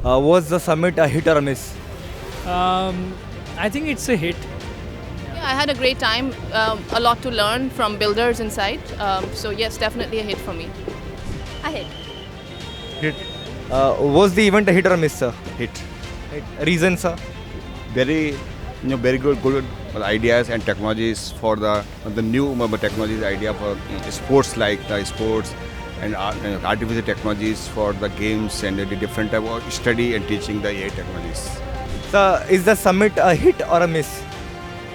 Was the summit a hit or a miss? I think it's a hit. Yeah, I had a great time. A lot to learn from builders inside. So yes, definitely a hit for me. A hit. Hit. Was the event a hit or a miss, sir? Hit. Reason, sir? Very good ideas and technologies for the new technologies idea for sports like the sports and artificial technologies for the games and the different type of study and teaching the AI technologies. Sir, is the summit a hit or a miss?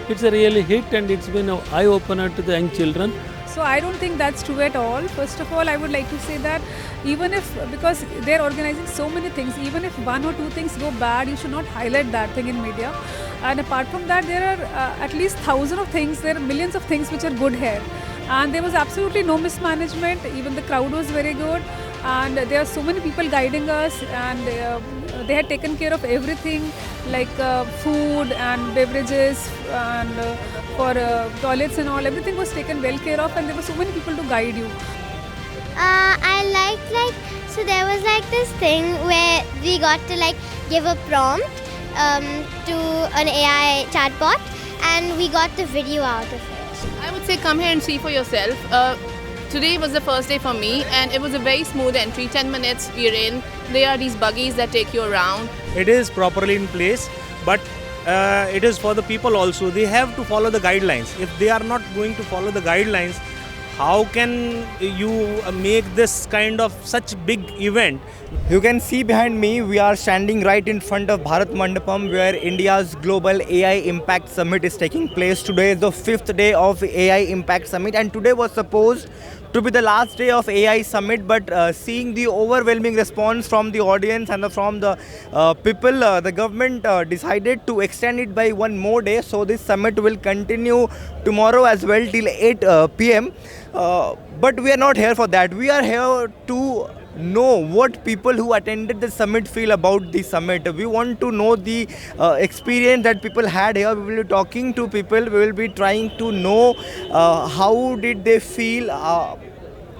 It's a really hit and it's been an eye-opener to the young children. So I don't think that's true at all. First of all, I would like to say that even if, because they're organizing so many things, even if one or two things go bad, you should not highlight that thing in media. And apart from that, there are at least thousands of things, there are millions of things which are good here. And there was absolutely no mismanagement, even the crowd was very good. And there are so many people guiding us, and they had taken care of everything like food and beverages and for toilets and all. Everything was taken well care of, and there were so many people to guide you. I liked so there was this thing where we got to give a prompt to an AI chatbot, and we got the video out of it. I would say come here and see for yourself. Today was the first day for me, and it was a very smooth entry. 10 minutes, we're in. There are these buggies that take you around. It is properly in place, but it is for the people also. They have to follow the guidelines. If they are not going to follow the guidelines, how can you make this kind of such big event? You can see behind me, we are standing right in front of Bharat Mandapam, where India's Global AI Impact Summit is taking place. Today is the 5th day of AI Impact Summit, and today was supposed to be the last day of AI Summit, but seeing the overwhelming response from the audience and from the people, the government decided to extend it by one more day. So this summit will continue tomorrow as well till 8 p.m. But we are not here for that. We are here to know what people who attended the summit feel about the summit. We want to know the experience that people had here. We will be talking to people. We will be trying to know how did they feel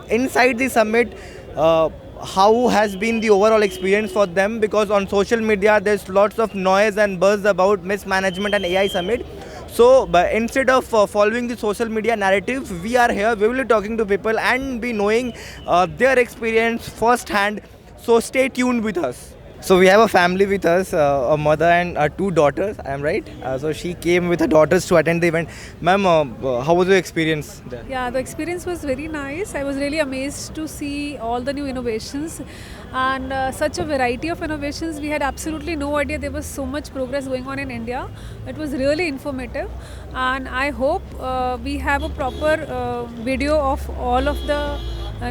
inside the summit. How has been the overall experience for them, because on social media there's lots of noise and buzz about mismanagement and AI summit. So but instead of following the social media narrative, we are here, we will be talking to people and be knowing their experience firsthand. So stay tuned with us. So we have a family with us, a mother and two daughters, I am right? So she came with her daughters to attend the event. Ma'am, how was your experience there? Yeah, the experience was very nice. I was really amazed to see all the new innovations and such a variety of innovations. We had absolutely no idea there was so much progress going on in India. It was really informative, and I hope we have a proper video of all of the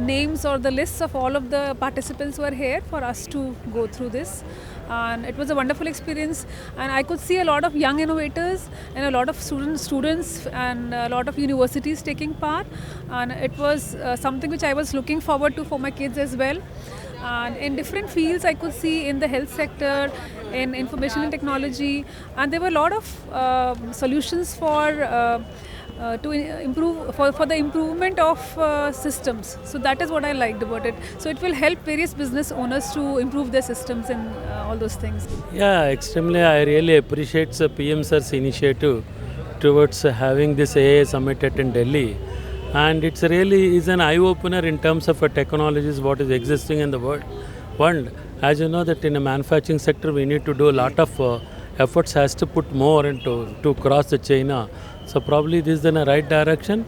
names or the lists of all of the participants who are here for us to go through this. And it was a wonderful experience, and I could see a lot of young innovators and a lot of students and a lot of universities taking part, and it was something which I was looking forward to for my kids as well. And in different fields, I could see in the health sector, in information and technology, and there were a lot of solutions for to improve for the improvement of systems. So that is what I liked about it. So it will help various business owners to improve their systems and all those things. Yeah, extremely. I really appreciate the PM Sir's initiative towards having this AI summit in Delhi. And it's really is an eye-opener in terms of technologies, what is existing in the world. One, as you know that in the manufacturing sector, we need to do a lot of efforts has to put more into to cross the China. So probably this is in the right direction,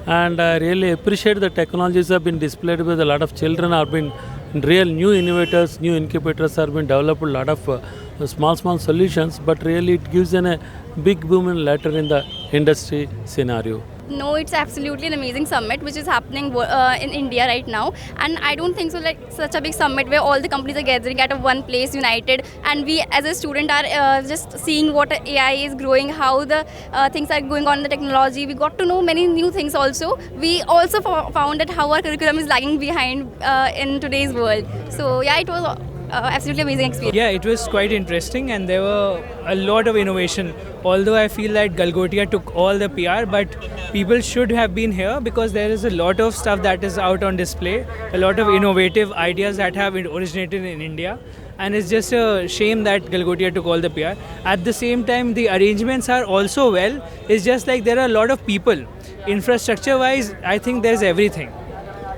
and I really appreciate the technologies have been displayed with a lot of children have been real new innovators, new incubators have been developed a lot of small solutions, but really it gives a big boom later in the industry scenario. No, it's absolutely an amazing summit which is happening in India right now, and I don't think so such a big summit where all the companies are gathering at one place united, and we as a student are just seeing what AI is growing, how the things are going on in the technology. We got to know many new things also. We also found that how our curriculum is lagging behind in today's world. So yeah, it was absolutely amazing experience. Yeah, it was quite interesting, and there were a lot of innovation. Although I feel that Galgotia took all the PR, but people should have been here because there is a lot of stuff that is out on display, a lot of innovative ideas that have originated in India. And it's just a shame that Galgotia took all the PR. At the same time, the arrangements are also well. It's just like there are a lot of people. Infrastructure-wise, I think there's everything.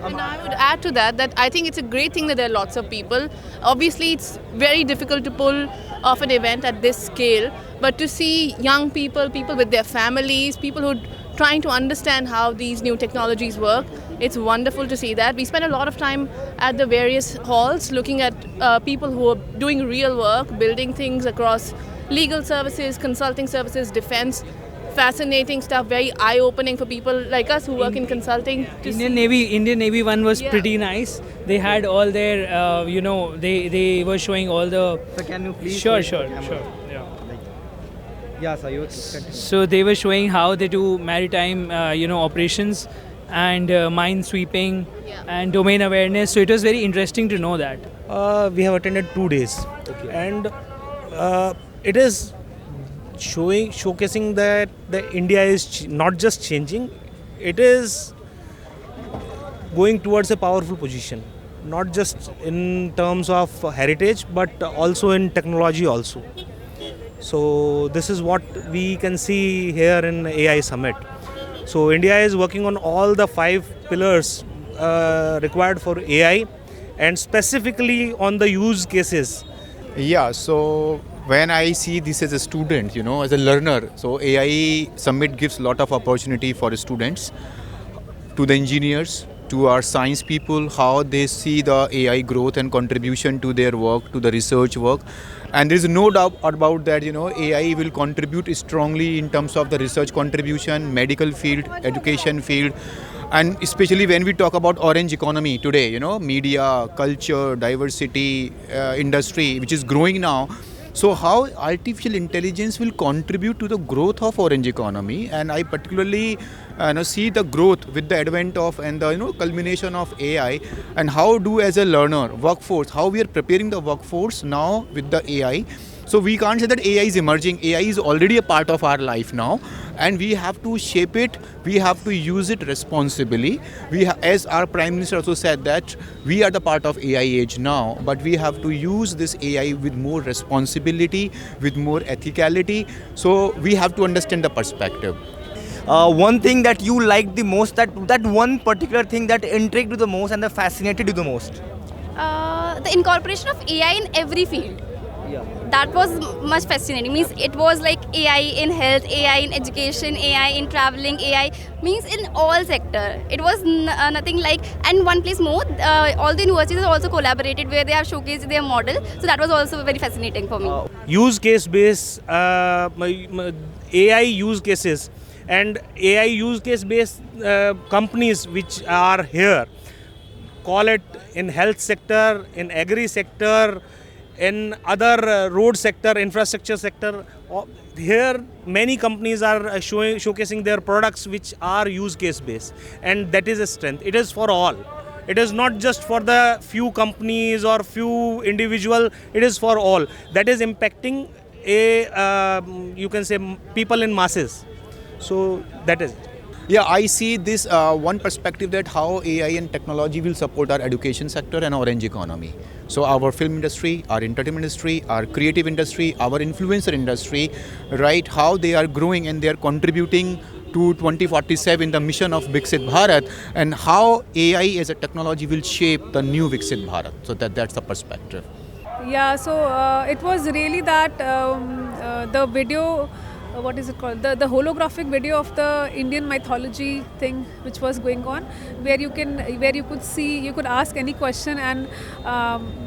And I would add to that I think it's a great thing that there are lots of people. Obviously, it's very difficult to pull off an event at this scale, but to see young people, people with their families, people who are trying to understand how these new technologies work, it's wonderful to see that. We spend a lot of time at the various halls looking at people who are doing real work, building things across legal services, consulting services, defense. Fascinating stuff, very eye-opening for people like us who work in consulting. Indian Navy one was pretty nice. They had all their, they were showing all the. So can you please? Sure. Yeah. Yeah, sir. You continue. So they were showing how they do maritime, operations and mine sweeping and domain awareness. So it was very interesting to know that. We have attended 2 days, and it is showcasing that the India is not just changing, it is going towards a powerful position, not just in terms of heritage but also in technology also. So this is what we can see here in AI Summit. So India is working on all the 5 pillars required for AI, and specifically on the use cases. Yeah, so when I see this as a student, as a learner, so AI Summit gives a lot of opportunity for students, to the engineers, to our science people, how they see the AI growth and contribution to their work, to the research work. And there is no doubt about that, AI will contribute strongly in terms of the research contribution, medical field, education field. And especially when we talk about orange economy today, media, culture, diversity, industry, which is growing now. So how artificial intelligence will contribute to the growth of orange economy, and I particularly see the growth with the advent of and the culmination of AI, and how do as a learner workforce, how we are preparing the workforce now with the AI. So we can't say that AI is emerging. AI is already a part of our life now, and we have to shape it. We have to use it responsibly. As our Prime Minister also said, that we are the part of AI age now, but we have to use this AI with more responsibility, with more ethicality. So we have to understand the perspective. One thing that you liked the most, that one particular thing that intrigued you the most and that fascinated you the most? The incorporation of AI in every field. Yeah. That was much fascinating. Means it was like AI in health, AI in education, AI in traveling, AI means in all sector. It was nothing like, and one place more, all the universities also collaborated where they have showcased their model. So that was also very fascinating for me. Use case based AI use cases and AI use case based companies which are here, call it in health sector, in agri sector, in other road sector, infrastructure sector. Here many companies are showcasing their products which are use case based, and that is a strength. It is for all. It is not just for the few companies or few individual. It is for all. That is impacting you can say people in masses. So that is it. Yeah, I see this one perspective, that how AI and technology will support our education sector and orange economy. So our film industry, our entertainment industry, our creative industry, our influencer industry, right, how they are growing and they are contributing to 2047, the mission of Viksit Bharat, and how AI as a technology will shape the new Viksit Bharat. So that's the perspective. Yeah, so it was really that the video, what is it called? The holographic video of the Indian mythology thing which was going on, where you could see, you could ask any question, and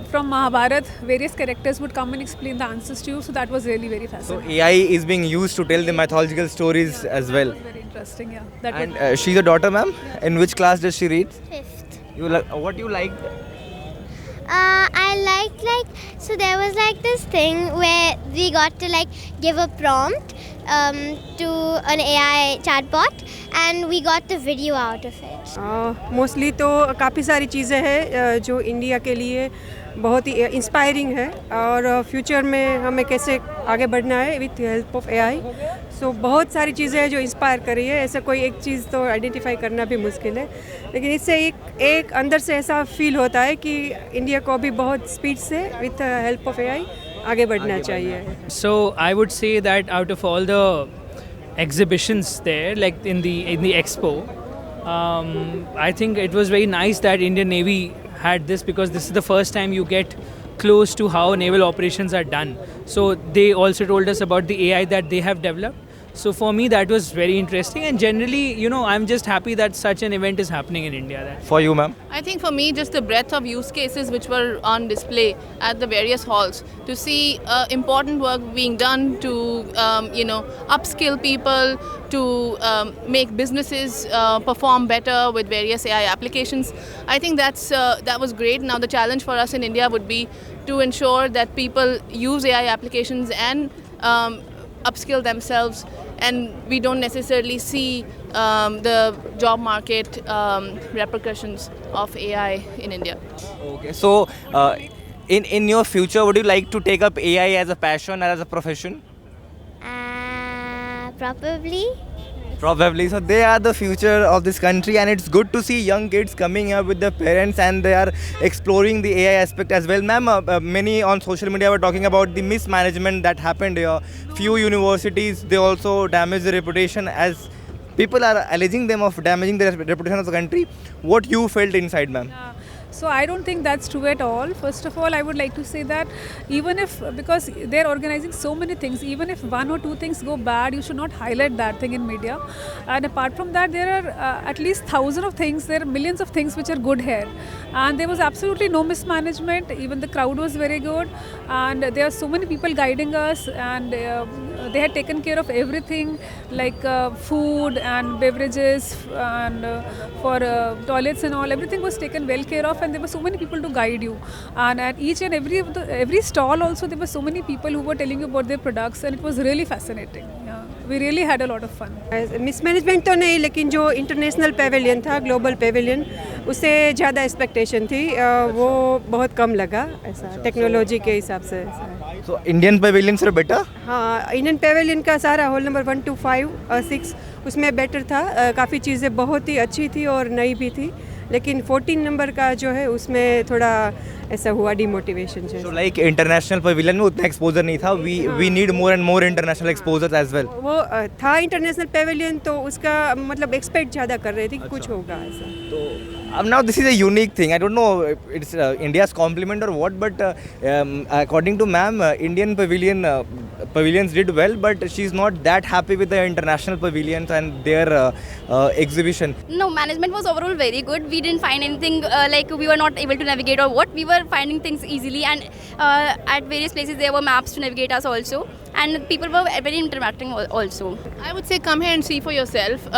from Mahabharat, various characters would come and explain the answers to you. So that was really very So fascinating. AI is being used to tell the mythological stories as well. It was very interesting, yeah. That And she's a daughter, ma'am. In which class does she read? Fifth. What you liked? I liked so there was this thing where we got to give a prompt to an AI chatbot, and we got the video out of it. Mostly तो काफ़ी सारी चीज़ें हैं जो India के लिए बहुत ही inspiring है और फ्यूचर में हमें कैसे आगे बढ़ना है विथ हेल्प ऑफ एआई। सो बहुत सारी चीज़ें हैं जो इंस्पायर कर रही है। ऐसा कोई एक चीज़ तो आइडेंटिफाई करना भी मुश्किल है, लेकिन इससे एक अंदर से ऐसा फील होता है कि इंडिया को भी बहुत स्पीड से विथ हेल्प ऑफ एआई आगे बढ़ना चाहिए। So I would say that out of all the exhibitions there, like in the expo, I think it was very nice that Indian Navy had this, because this is the first time you get close to how naval operations are done. So they also told us about the AI that they have developed. So for me that was very interesting, and generally, you know, I'm just happy that such an event is happening in India. For you, ma'am? I think for me, just the breadth of use cases which were on display at the various halls, to see important work being done to, upskill people, to make businesses perform better with various AI applications. I think that was great. Now the challenge for us in India would be to ensure that people use AI applications and upskill themselves, and we don't necessarily see the job market repercussions of AI in India. Okay, so in your future, would you like to take up AI as a passion or as a profession? Probably. Probably. So they are the future of this country, and it's good to see young kids coming here with their parents and they are exploring the AI aspect as well. Ma'am, many on social media were talking about the mismanagement that happened here. Few universities, they also damaged the reputation, as people are alleging them of damaging the reputation of the country. What you felt inside, ma'am? So I don't think that's true at all. First of all, I would like to say that even if, because they're organizing so many things, even if one or two things go bad, you should not highlight that thing in media. And apart from that, there are at least thousands of things, there are millions of things which are good here. And there was absolutely no mismanagement. Even the crowd was very good. And there are so many people guiding us, and they had taken care of everything, like food and beverages and for toilets and all. Everything was taken well care of, and there were so many people to guide you. And at each and every stall also, there were so many people who were telling you about their products, and it was really fascinating. Yeah. We really had a lot of fun. Mismanagement तो नहीं, लेकिन जो international Pavilion था, global Pavilion, उससे ज़्यादा expectation थी, वो बहुत कम लगा ऐसा टेक्नोलॉजी के हिसाब से। So Indian pavilions are better? हाँ, इंडियन पेविलियन का सारा होल नंबर 1 to 5 6 उसमें बेटर था। काफ़ी चीज़ें बहुत ही अच्छी थी और नई भी थी, लेकिन 14 नंबर का जो है उसमें थोड़ा ऐसा हुआ demotivation. So like international pavilion में उतना exposure नहीं था. We need more and more international exposures as well. वो था इंटरनेशनल पेविलियन, तो उसका मतलब एक्सपेक्ट ज़्यादा कर रहे थे कि कुछ होगा ऐसा। तो now this is a unique thing. I don't know if it's India's compliment or what, but according to ma'am, Indian pavilions did well, but she's not that happy with the international pavilions and their exhibition. No, management was overall very good. We didn't find anything like we were not able to navigate or what. We were finding things easily, and at various places there were maps to navigate us also, and people were very interacting also. I would say come here and see for yourself.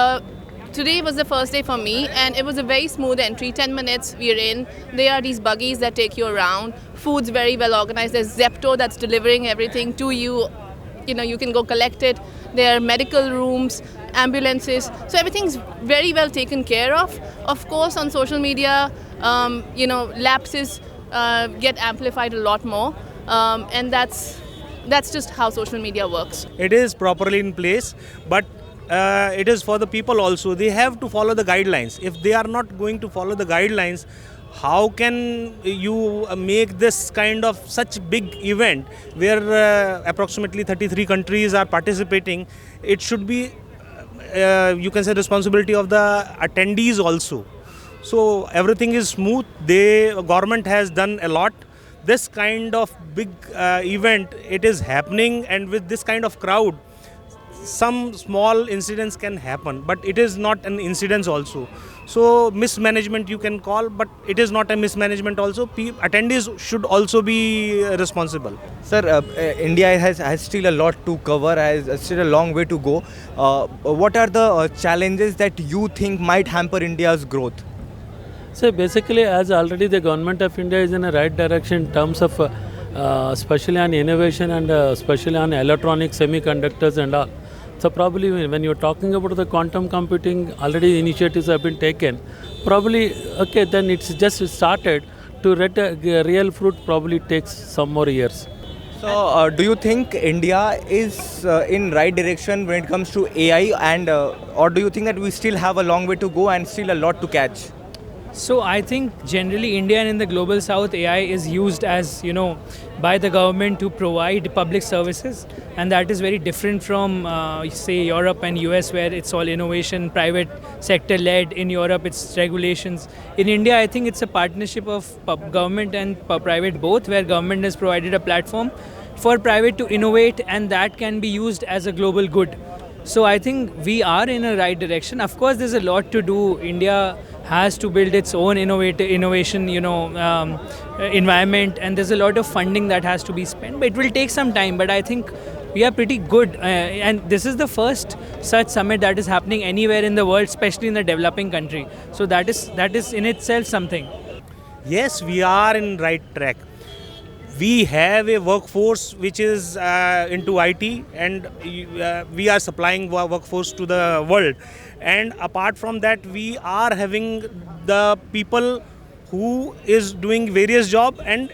Today was the first day for me, and it was a very smooth entry. 10 minutes, we're in. There are these buggies that take you around. Food's very well organized. There's Zepto that's delivering everything to you. You know, you can go collect it. There are medical rooms, ambulances. So everything's very well taken care of. Of course, on social media, lapses get amplified a lot more. And that's just how social media works. It is properly in place, but it is for the people also. They have to follow the guidelines. If they are not going to follow the guidelines, how can you make this kind of such big event where approximately 33 countries are participating? It should be, you can say, responsibility of the attendees also. So everything is smooth. The government has done a lot. This kind of big event, it is happening, and with this kind of crowd, some small incidents can happen, but it is not an incident also. So mismanagement you can call, but it is not a mismanagement also. Attendees should also be responsible. Sir, India has still a lot to cover, has still a long way to go. What are the challenges that you think might hamper India's growth? So basically, as already the government of India is in the right direction in terms of especially on innovation and especially on electronic semiconductors and all. So probably when you're talking about the quantum computing, already initiatives have been taken. Probably, okay, then it's just started to get a real fruit probably takes some more years. So, do you think India is in right direction when it comes to AI, and or do you think that we still have a long way to go and still a lot to catch? So I think generally India and in the global south AI is used as by the government to provide public services, and that is very different from say Europe and US, where it's all innovation, private sector led. In Europe it's regulations. In India I think it's a partnership of government and private both, where government has provided a platform for private to innovate, and that can be used as a global good. So I think we are in a right direction. Of course there's a lot to do. India has to build its own innovation environment, and there's a lot of funding that has to be spent, but it will take some time. But I think we are pretty good, and this is the first such summit that is happening anywhere in the world, especially in the developing country. So that is in itself something. Yes, we are in right track. We have a workforce which is into IT, and we are supplying workforce to the world. And apart from that, we are having the people who is doing various jobs, and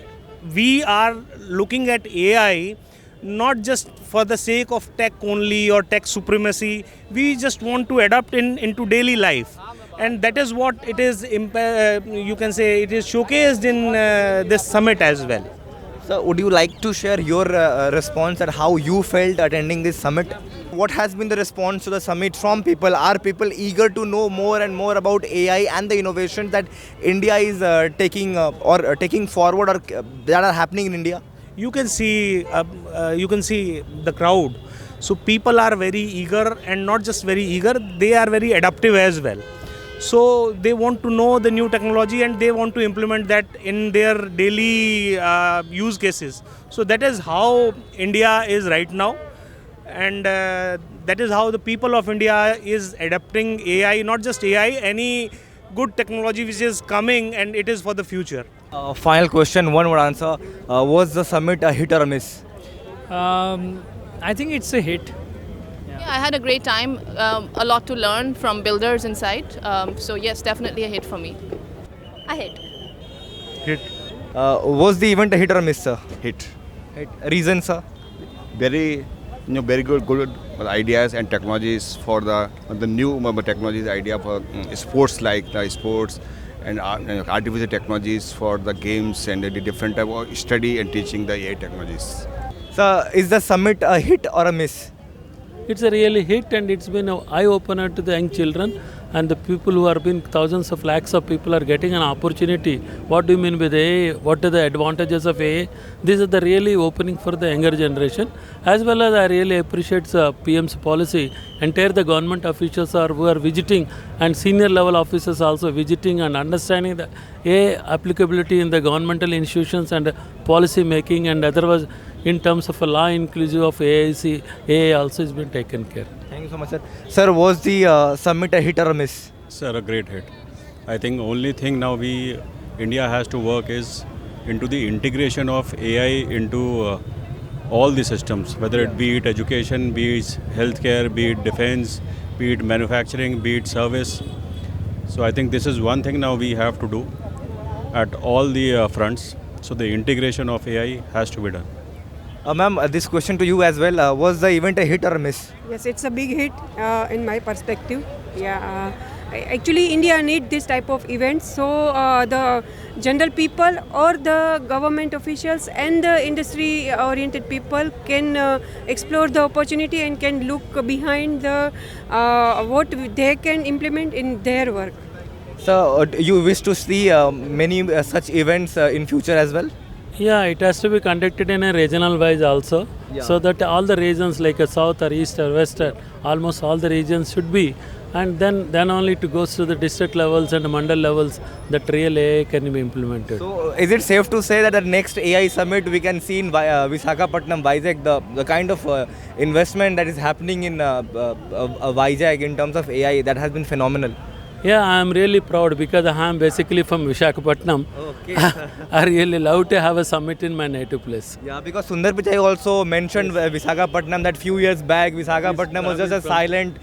we are looking at AI not just for the sake of tech only or tech supremacy. We just want to adapt into daily life, and that is what it is. You can say it is showcased in this summit as well. So, would you like to share your response at how you felt attending this summit? What has been the response to the summit from people? Are people eager to know more and more about AI and the innovations that India is taking forward, or that are happening in India? You can see the crowd. So people are very eager, and not just very eager, they are very adaptive as well. So they want to know the new technology, and they want to implement that in their daily use cases. So that is how India is right now, and that is how the people of India is adapting AI, not just AI, any good technology which is coming, and it is for the future. Final question, one word answer. Was the summit a hit or a miss? I think it's a hit. Yeah, I had a great time. A lot to learn from builders inside. So yes, definitely a hit for me. A hit. Hit. Was the event a hit or a miss, sir? Hit. Reason, sir? Very good ideas and technologies for the new technologies idea for sports, like the sports and artificial technologies for the games and the different type of study and teaching the AI technologies. So, is the summit a hit or a miss? It's a really hit, and it's been an eye-opener to the young children, and the people who are been thousands of lakhs of people are getting an opportunity. What do you mean with AI? What are the advantages of AI? These are the really opening for the younger generation. As well as I really appreciate the PM's policy. Entire the government officials who are visiting, and senior level officers also visiting and understanding the AI applicability in the governmental institutions and policy making, and otherwise in terms of a law inclusive of AIC, AI also has been taken care. Thank you so much, sir. Sir, was the summit a hit or a miss? Sir, a great hit. I think only thing now India has to work is into the integration of AI into all the systems, whether it be it education, be it healthcare, be it defense, be it manufacturing, be it service. So I think this is one thing now we have to do at all the fronts. So the integration of AI has to be done. Ma'am, this question to you as well. Was the event a hit or a miss? Yes, it's a big hit in my perspective. Yeah, actually India need this type of events, so the general people or the government officials and the industry oriented people can explore the opportunity and can look behind the what they can implement in their work. So, you wish to see many such events in future as well? Yeah, it has to be conducted in a regional wise also, so that all the regions like south or east or west, almost all the regions should be, and then only to goes to the district levels and mandal levels that real AI can be implemented. So, is it safe to say that the next AI summit we can see in Visakhapatnam, Vizag, the kind of investment that is happening in Vizag in terms of AI, that has been phenomenal? Yeah, I am really proud because I am basically from Visakhapatnam. Okay. I really love to have a summit in my native place. Yeah, because Sundar Pichai also mentioned Visakhapatnam that few years back Visakhapatnam was just a silent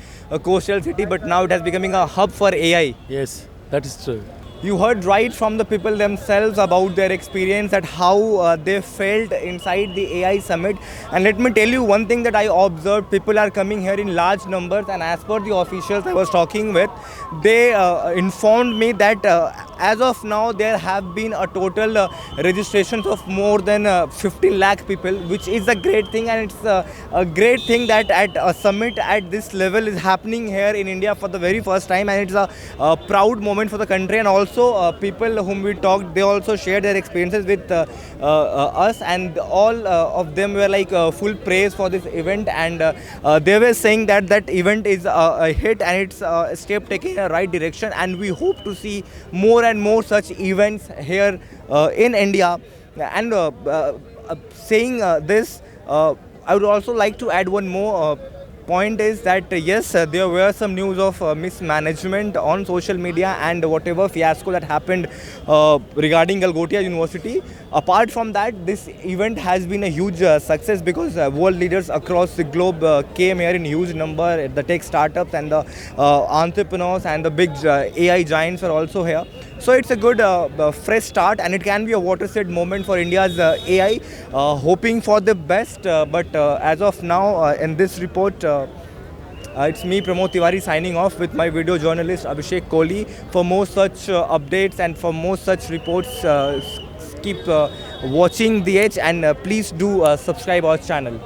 coastal city, but now it has becoming a hub for AI. Yes, that is true. You heard right from the people themselves about their experience, that how they felt inside the AI summit. And let me tell you one thing that I observed: people are coming here in large numbers, and as per the officials I was talking with, they informed me that as of now there have been a total registrations of more than 15 lakh people, which is a great thing, and it's a great thing that at a summit at this level is happening here in India for the very first time, and it's a proud moment for the country. And also people whom we talked, they also shared their experiences with us, and all of them were like full praise for this event, and they were saying that that event is a hit, and it's a step taken in the right direction, and we hope to see more and more such events here in India. And saying this, I would also like to add one more point, is that yes, there were some news of mismanagement on social media and whatever fiasco that happened regarding Galgotia University. Apart from that, this event has been a huge success, because world leaders across the globe came here in huge number. The tech startups and the entrepreneurs and the big AI giants are also here. So it's a good fresh start, and it can be a watershed moment for India's AI. Hoping for the best, but as of now, in this report, it's me, Pramod Tiwari, signing off with my video journalist Abhishek Kohli. For more such updates and for more such reports, keep watching The Edge, and please do subscribe our channel.